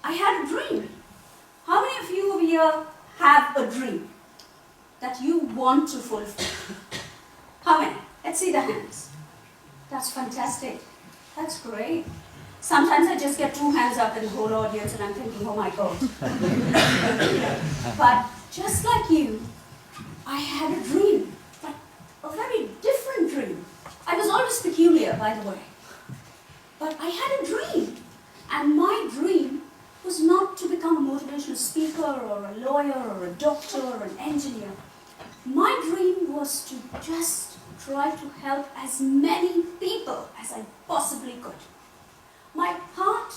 I had a dream. How many of you over here have a dream that you want to fulfill? How many? Let's see the hands. That's fantastic. That's great. Sometimes I just get 2 hands up in the whole audience and I'm thinking, oh my God. But just like you, I had a dream, but a very different dream. I was always peculiar, by the way. But I had a dream. And my dream was not to become a motivational speaker or a lawyer or a doctor or an engineer. My dream was to just try to help as many people as I possibly could. My heart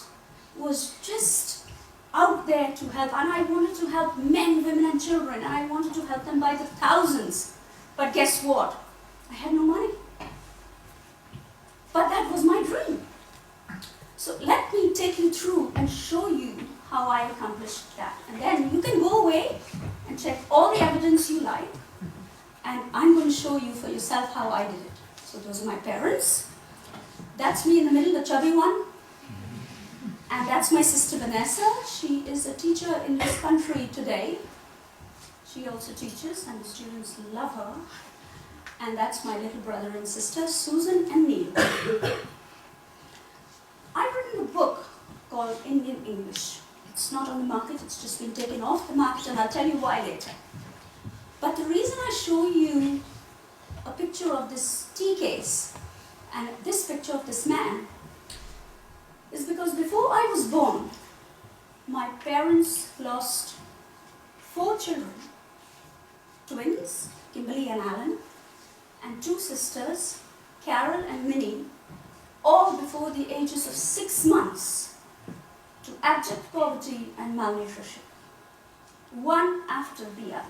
was just out there to help, and I wanted to help men, women and children, and I wanted to help them by the thousands. But guess what? I had no money. But that was my dream. So let me take you through and show you how I accomplished that. And then you can go away and check all the evidence you like. And I'm going to show you for yourself how I did it. So those are my parents. That's me in the middle, the chubby one. And that's my sister Vanessa. She is a teacher in this country today. She also teaches and the students love her. And that's my little brother and sister, Susan and Neil. I've written a book called Indian English. It's not on the market, it's just been taken off the market, and I'll tell you why later. But the reason I show you a picture of this tea case and this picture of this man is because before I was born, my parents lost 4 children, twins, Kimberly and Alan, and 2 sisters, Carol and Minnie, all before the ages of 6 months, to abject poverty and malnutrition, one after the other.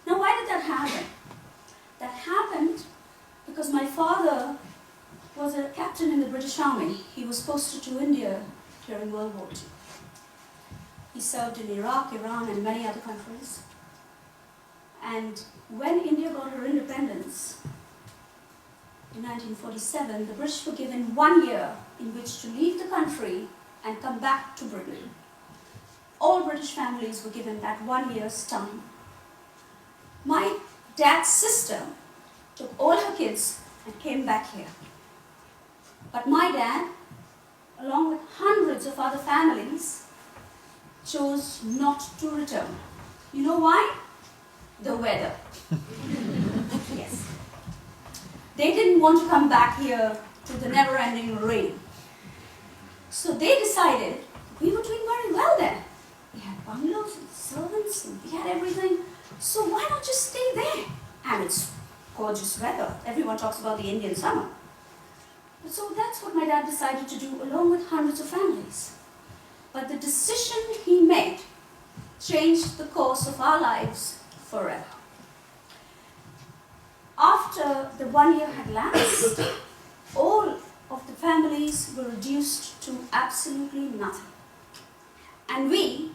Now, why did that happen? That happened because my father was a captain in the British Army. He was posted to India during World War II. He served in Iraq, Iran, and many other countries. And when India got her independence, in 1947, the British were given 1 year in which to leave the country and come back to Britain. All British families were given that 1 year's time. My dad's sister took all her kids and came back here. But my dad, along with hundreds of other families, chose not to return. You know why? The weather. Yes. They didn't want to come back here to the never-ending rain. So they decided, we were doing very well there. We had bungalows and servants and we had everything. So why not just stay there? And it's gorgeous weather. Everyone talks about the Indian summer. So that's what my dad decided to do along with hundreds of families. But the decision he made changed the course of our lives forever. After the 1 year had lapsed, all of the families were reduced to absolutely nothing. And we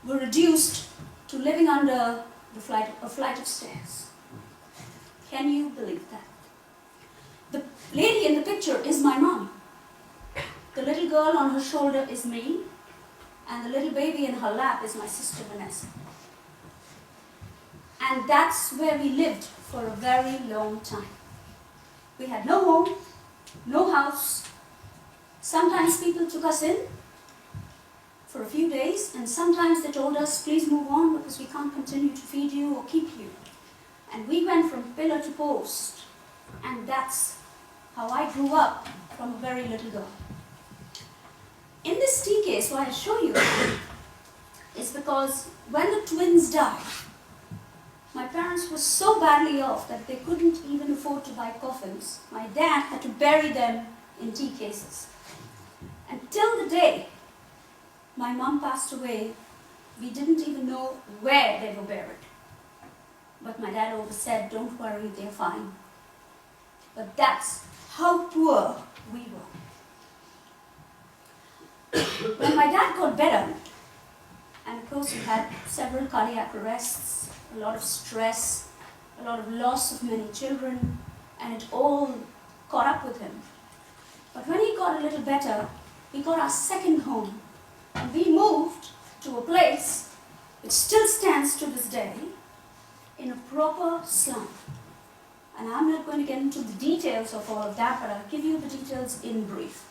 were reduced to living under a flight of stairs. Can you believe that? The lady in the picture is my mom. The little girl on her shoulder is me, and the little baby in her lap is my sister Vanessa. And that's where we lived for a very long time. We had no home, no house. Sometimes people took us in for a few days, and sometimes they told us, please move on because we can't continue to feed you or keep you. And we went from pillar to post, and that's how I grew up from a very little girl. In this tea case, why I show you is because when the twins died, my parents were so badly off that they couldn't even afford to buy coffins. My dad had to bury them in tea cases. Until the day my mom passed away, we didn't even know where they were buried. But my dad always said, don't worry, they're fine. But that's how poor we were. When my dad got better, and of course he had several cardiac arrests, a lot of stress, a lot of loss of many children, and it all caught up with him. But when he got a little better, we got our second home And we moved to a place which still stands to this day in a proper slum. And I'm not going to get into the details of all of that, but I'll give you the details in brief.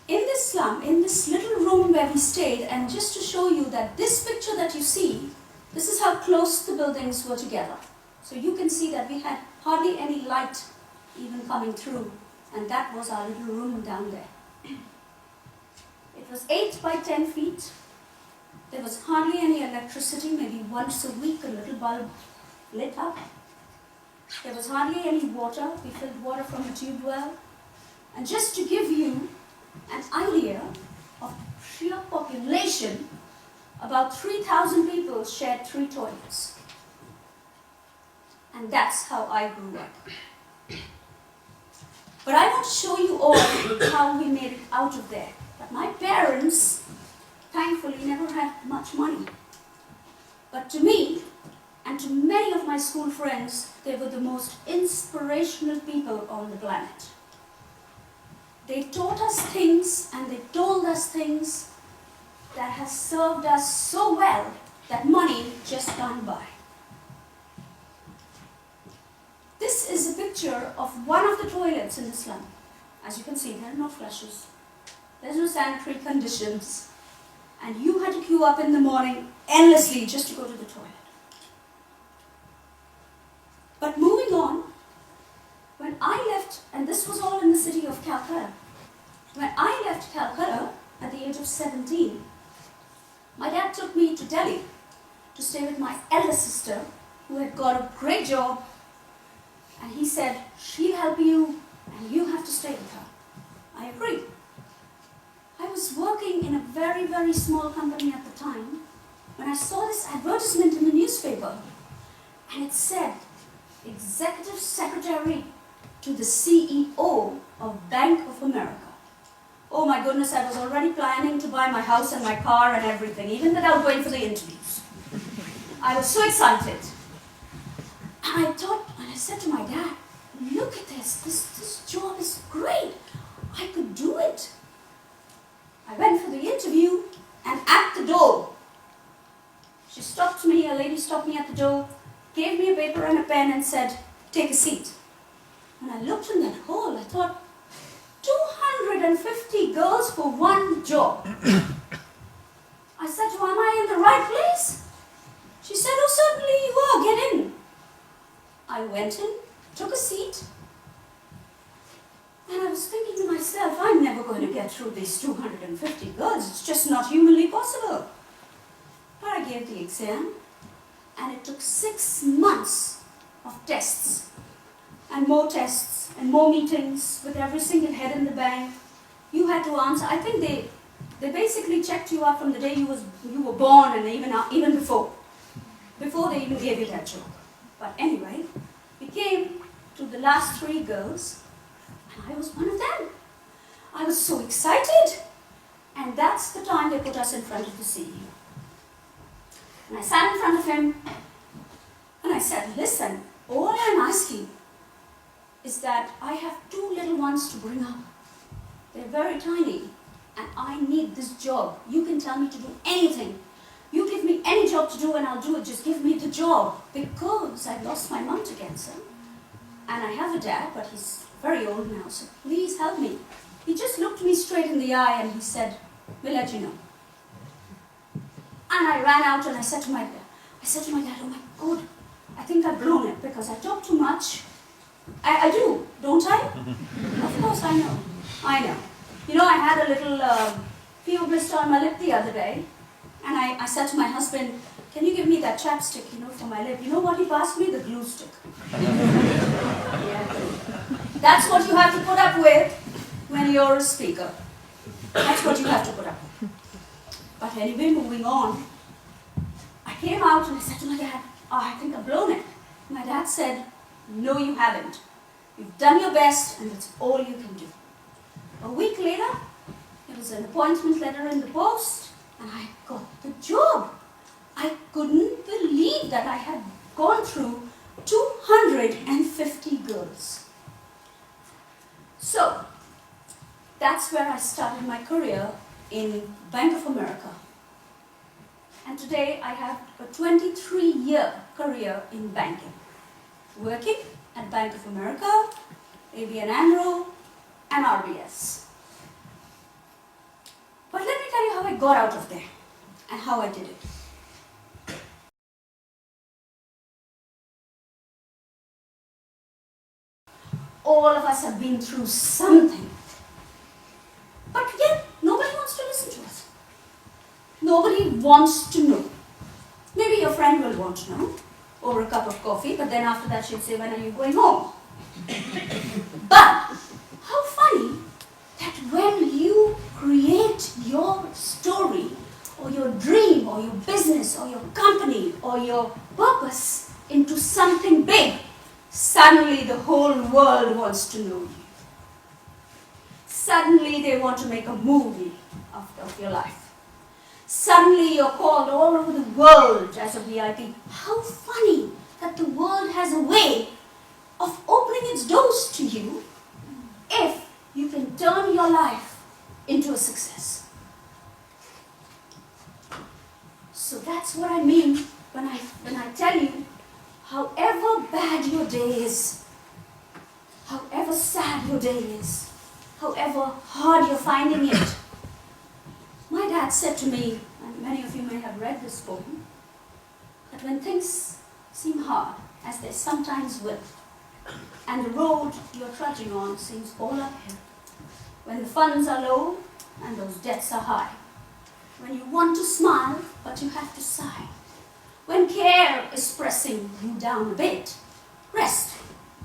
In this slum, in this little room where we stayed, and just to show you that this picture that you see, this is how close the buildings were together. So you can see that we had hardly any light even coming through, and that was our little room down there. It was 8 by 10 feet. There was hardly any electricity, maybe once a week a little bulb lit up. There was hardly any water. We filled water from a tube well. And just to give you an idea of sheer population, about 3,000 people shared 3 toilets. And that's how I grew up. But I want to show you all how we made it out of there. But my parents, thankfully, never had much money. But to me, and to many of my school friends, they were the most inspirational people on the planet. They taught us things and they told us things that has served us so well that money just can't buy. This is a picture of one of the toilets in the slum. As you can see, there are no flushes. There's no sanitary conditions. And you had to queue up in the morning endlessly just to go to the toilet. But moving on, when I left, and this was all in the city of Calcutta, when I left Calcutta at the age of 17, my dad took me to Delhi to stay with my elder sister, who had got a great job, and he said, she'll help you, and you have to stay with her. I agreed. I was working in a very, very small company at the time when I saw this advertisement in the newspaper, and it said, Executive Secretary to the CEO of Bank of America. Oh my goodness, I was already planning to buy my house and my car and everything, even without going for the interviews. I was so excited. And I thought, and I said to my dad, look at this job is great. I could do it. I went for the interview, and at the door, she stopped me, a lady stopped me at the door, gave me a paper and a pen and said, take a seat. When I looked in that hole, I thought, 250 girls for one job. I said to her, am I in the right place? She said, oh, certainly you are, get in. I went in, took a seat, and I was thinking to myself, I'm never going to get through these 250 girls. It's just not humanly possible. But I gave the exam, and it took 6 months of tests, and more meetings with every single head in the bank. You had to answer. I think they basically checked you up from the day you were born, and even before they even gave you that job. But anyway, we came to the last 3 girls, and I was one of them. I was so excited, and that's the time they put us in front of the CEO. And I sat in front of him, and I said, listen, all I'm asking is that I have 2 little ones to bring up. They're very tiny, and I need this job. You can tell me to do anything. You give me any job to do and I'll do it. Just give me the job. Because I've lost my mom to cancer. And I have a dad, but he's very old now, so please help me. He just looked me straight in the eye and he said, we'll let you know. And I ran out and I said to my dad, oh my God, I think I've blown it because I talk too much. I do, don't I? Of course I know. You know, I had a little fever blister on my lip the other day, and I said to my husband, can you give me that chapstick, for my lip? You know what he passed me? The glue stick. Yeah. That's what you have to put up with when you're a speaker. That's what you have to put up with. But anyway, moving on, I came out and I said to my dad, I think I've blown it. My dad said, no, you haven't. You've done your best, and that's all you can do. A week later, there was an appointment letter in the post, and I got the job. I couldn't believe that I had gone through 250 girls. So, that's where I started my career in Bank of America. And today I have a 23-year career in banking, working at Bank of America, ABN AMRO, and RBS. But let me tell you how I got out of there and how I did it. All of us have been through something. But yet, nobody wants to listen to us. Nobody wants to know. Maybe your friend will want to know over a cup of coffee, but then after that she'll say, when are you going home? But how funny that when you create your story or your dream or your business or your company or your purpose into something big, suddenly the whole world wants to know you. Suddenly they want to make a movie of your life. Suddenly you're called all over the world as a VIP. How funny that the world has a way of opening its doors to you if you can turn your life into a success. So that's what I mean when I tell you, however bad your day is, however sad your day is, however hard you're finding it. My dad said to me, and many of you may have read this poem, that when things seem hard, as they sometimes will, and the road you're trudging on seems all uphill, when the funds are low and those debts are high, when you want to smile but you have to sigh, when care is pressing you down a bit, rest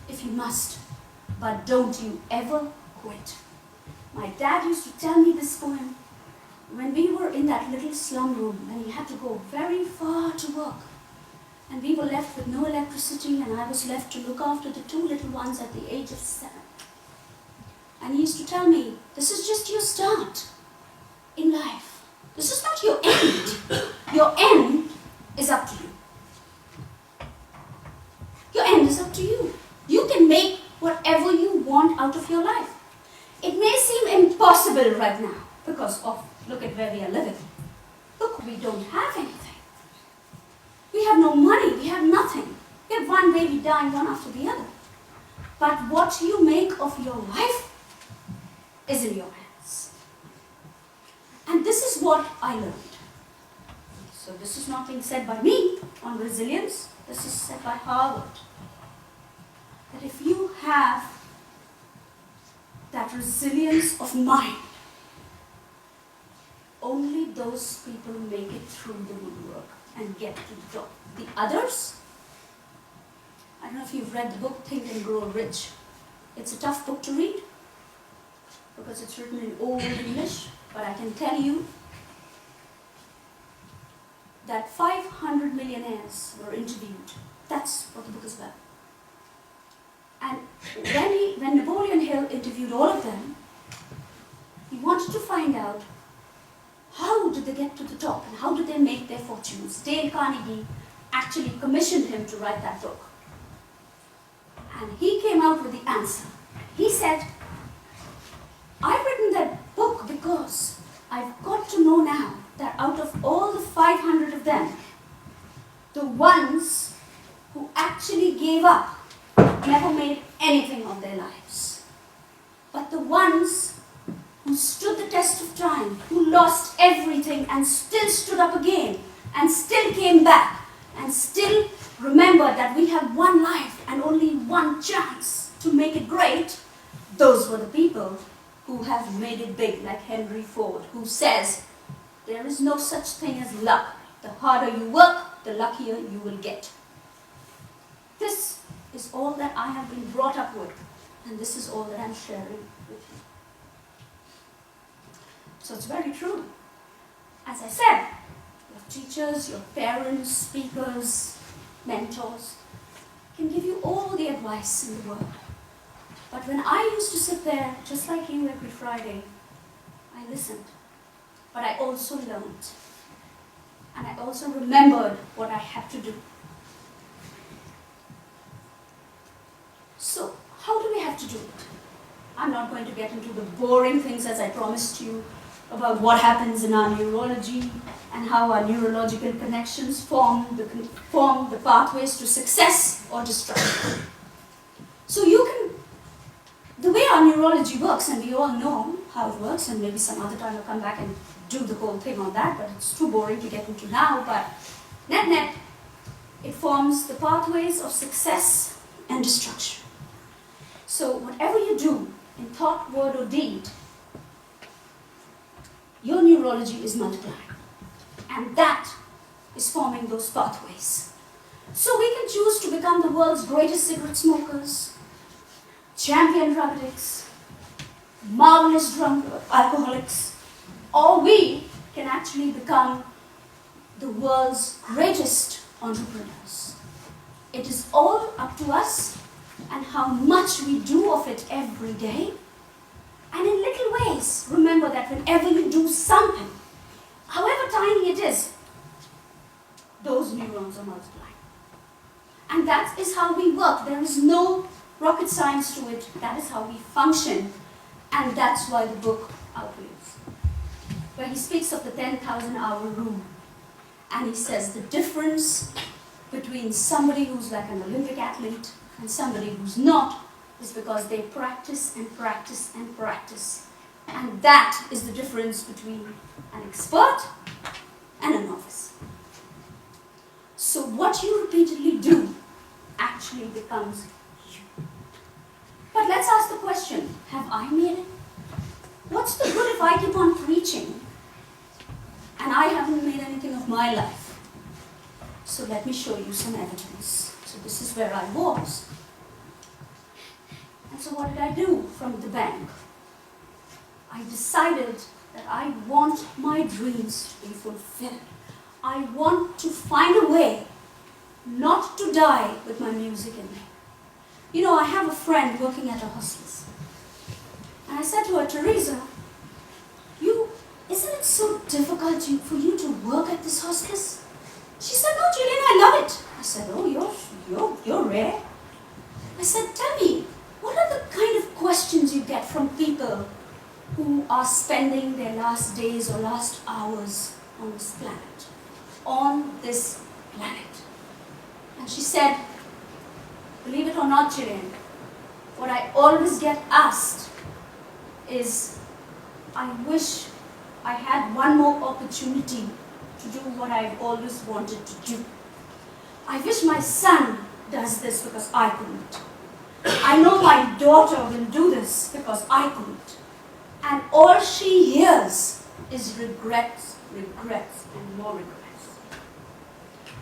if you must, but don't you ever quit. My dad used to tell me this poem when we were in that little slum room and he had to go very far to work. And we were left with no electricity and I was left to look after the two little ones at the age of 7. And he used to tell me, this is just your start in life. This is not your end. Your end is up to you. Your end is up to you. You can make whatever you want out of your life. It may seem impossible right now because of, look at where we are living. Look, we don't have anything. We have no money, we have nothing. We have one baby dying one after the other. But what you make of your life is in your hands. And this is what I learned. So this is not being said by me on resilience, this is said by Harvard. That if you have that resilience of mind, only those people make it through the woodwork and get to the top. The others, I don't know if you've read the book Think and Grow Rich. It's a tough book to read because it's written in old English, but I can tell you that 500 millionaires were interviewed. That's what the book is about. And when Napoleon Hill interviewed all of them, he wanted to find out how did they get to the top and how did they make their fortunes. Dale Carnegie actually commissioned him to write that book. And he came out with the answer. He said, I've written that book because I've got to know now that out of all the 500 of them, the ones who actually gave up never made anything of their lives. But the ones who stood the test of time, who lost everything and still stood up again, and still came back, and still remembered that we have one life and only one chance to make it great, those were the people who have made it big, like Henry Ford, who says, there is no such thing as luck. The harder you work, the luckier you will get. This is all that I have been brought up with, and this is all that I'm sharing with you. So it's very true. As I said, your teachers, your parents, speakers, mentors can give you all the advice in the world. But when I used to sit there, just like you every Friday, I listened. But I also learned. And I also remembered what I had to do. So, how do we have to do it? I'm not going to get into the boring things as I promised you. about what happens in our neurology and how our neurological connections form the pathways to success or destruction. So the way our neurology works, and we all know how it works, and maybe some other time I'll come back and do the whole thing on that, but it's too boring to get into now, but net, it forms the pathways of success and destruction. So whatever you do in thought, word, or deed, your neurology is multiplying. And that is forming those pathways. So we can choose to become the world's greatest cigarette smokers, champion drug addicts, marvelous drunk alcoholics, or we can actually become the world's greatest entrepreneurs. It is all up to us and how much we do of it every day. And in little ways, remember that whenever you do something, however tiny it is, those neurons are multiplying. And that is how we work. There is no rocket science to it. That is how we function. And that's why the book outlives. Where he speaks of the 10,000-hour rule. And he says the difference between somebody who's like an Olympic athlete and somebody who's not is because they practice and practice and practice. And that is the difference between an expert and a novice. So what you repeatedly do actually becomes you. But let's ask the question, have I made it? What's the good if I keep on preaching and I haven't made anything of my life? So let me show you some evidence. So this is where I was. And so what did I do from the bank? I decided that I want my dreams to be fulfilled. I want to find a way not to die with my music in me. You know, I have a friend working at a hospice. And I said to her, Teresa, isn't it so difficult for you to work at this hospice? She said, no, Julian, I love it. I said, oh, you're rare. I said, tell me, what are the kind of questions you get from people who are spending their last days or last hours on this planet? On this planet. And she said, believe it or not, Julian, what I always get asked is, I wish I had one more opportunity to do what I've always wanted to do. I wish my son does this because I couldn't. I know my daughter will do this because I couldn't. And all she hears is regrets, regrets, and more regrets.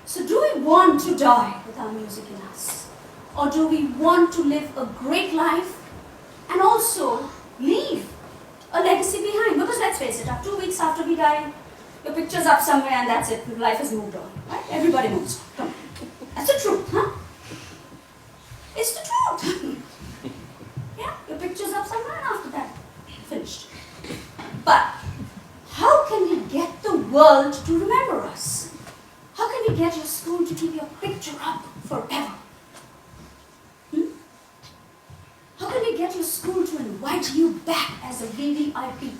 So do we want to die with our music in us? Or do we want to live a great life and also leave a legacy behind? Because let's face it, 2 weeks after we die, your picture's up somewhere and that's it. Life has moved on. Right? Everybody moves on. Come on. That's the truth, huh? It's the truth. Yeah, your picture's up somewhere and after that, finished. But how can we get the world to remember us? How can we get your school to keep your picture up forever? How can we get your school to invite you back as a VVIP?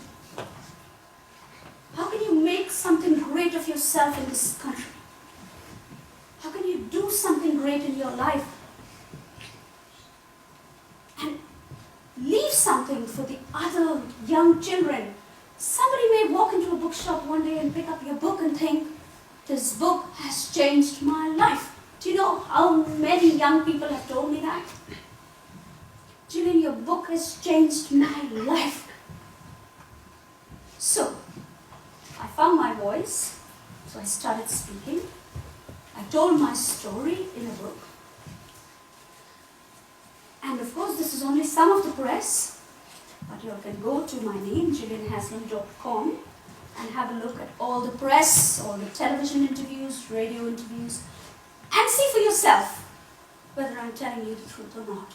How can you make something great of yourself in this country? How can you do something great in your life? And leave something for the other young children. Somebody may walk into a bookshop one day and pick up your book and think, this book has changed my life. Do you know how many young people have told me that? Julian, your book has changed my life. So, I found my voice, so I started speaking. I told my story in a book. And of course, this is only some of the press, but you can go to my name, julianhaslam.com, and have a look at all the press, all the television interviews, radio interviews, and see for yourself whether I'm telling you the truth or not.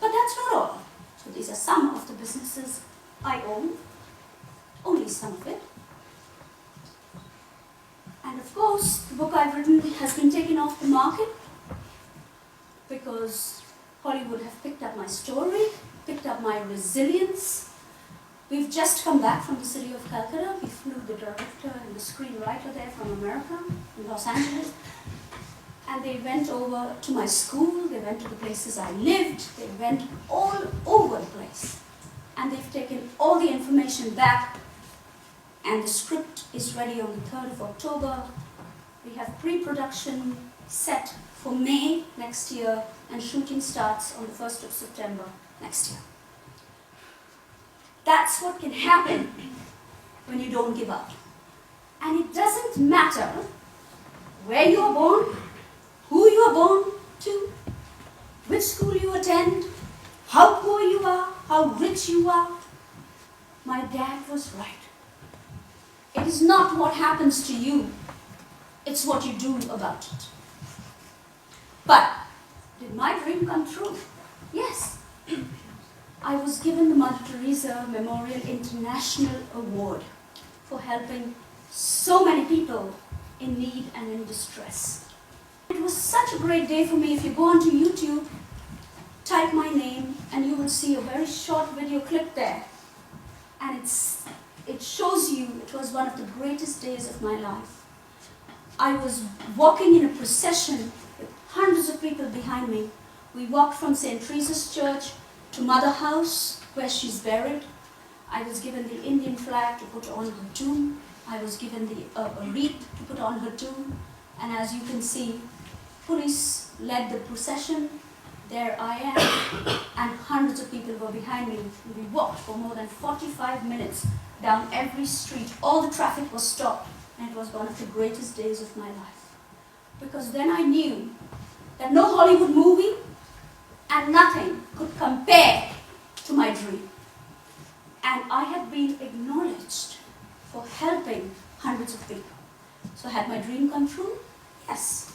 But that's not all. So these are some of the businesses I own, only some of it. And of course, the book I've written has been taken off the market because Hollywood have picked up my story, picked up my resilience, We've just come back from the city of Calcutta. We flew the director and the screenwriter there from America, in Los Angeles. And they went over to my school, they went to the places I lived, they went all over the place. And they've taken all the information back, and the script is ready on the 3rd of October. We have pre-production set for May next year, and shooting starts on the 1st of September next year. That's what can happen when you don't give up. And it doesn't matter where you are born, who you are born to, which school you attend, how poor you are, how rich you are. My dad was right. It is not what happens to you, it's what you do about it. But did my dream come true? Yes. I was given the Mother Teresa Memorial International Award for helping so many people in need and in distress. It was such a great day for me. If you go onto YouTube, type my name, and you will see a very short video clip there. And it shows you it was one of the greatest days of my life. I was walking in a procession with hundreds of people behind me. We walked from St. Teresa's Church to Mother House, where she's buried. I was given the Indian flag to put on her tomb. I was given a wreath to put on her tomb. And as you can see, police led the procession. There I am, and hundreds of people were behind me. We walked for more than 45 minutes down every street. All the traffic was stopped, and it was one of the greatest days of my life. Because then I knew that no Hollywood movie and nothing could compare to my dream. And I had been acknowledged for helping hundreds of people. So had my dream come true? Yes.